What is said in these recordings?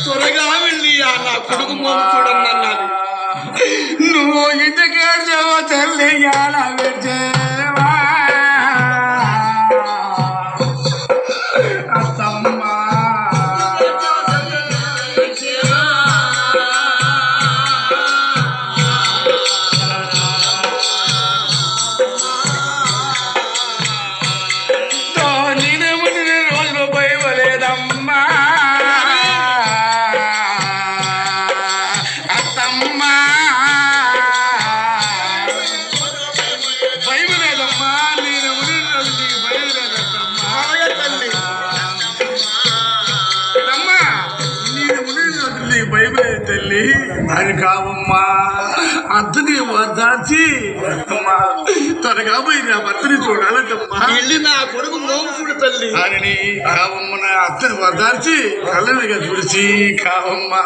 త్వరగా వెళ్ళి నా కొడుకు మోము చూడండి అన్నది. నువ్వు ఇంటికేడ్చావో తల్లి ఎలా విడిచేవా అత్తమ్మా రోజులు పోయలేదమ్మా అత్తమ్మా భయలేదమ్మా నేను భయలేదమ్మా తల్లి అమ్మా నేను ఉడి భయలేదు తల్లి అని కావమ్మా అద్దనే దాచి అమ్మా త్వరగా పోయి నా భర్తని చూడాలంటమ్మా వెళ్ళి నా కొడుకు మోము చూడు తల్లి అని కావమ్మ నా అత్తని వదార్చి కళ్ళనిగా తుడిచి కావమ్మా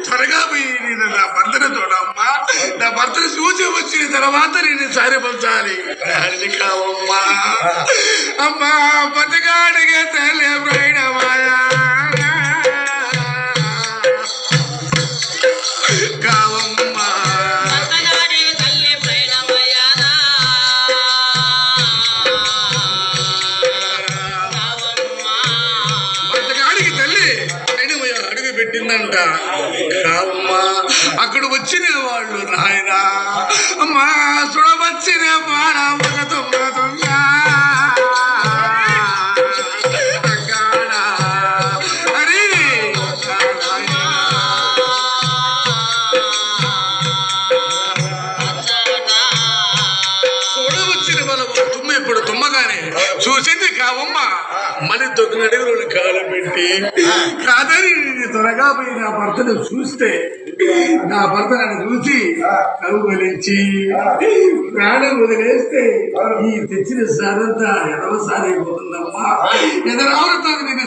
త్వరగా పోయి నేను నా భర్తని చూడమ్మా నా భర్తని చూసి వచ్చిన తర్వాత నేను సరిపరచాలి అని కావమ్మా అమ్మా బతకాడిగే తల్లి ప్రైడమాయా కావమ్మా అడుగు పెట్టిందంట కావమ్మా అక్కడ వచ్చిన వాళ్ళు నాయన అమ్మా చూడవచ్చిన బాణ ఒక దొంగ దొంగ అరే చూడవచ్చిన వాళ్ళ తుమ్మ ఇప్పుడు తుమ్మగానే చూసింది కావమ్మ మళ్ళీ తొక్కిన అడుగులను కాలు పెట్టి కాదని త్వరగా పోయి నా భర్తను చూస్తే నా భర్త నన్ను చూసి కవుగలించి ప్రాణం వదిలేస్తే ఈ తెచ్చిన సారంతా ఎదవసారైపోతుందమ్మా ఎదరావడంతో నేను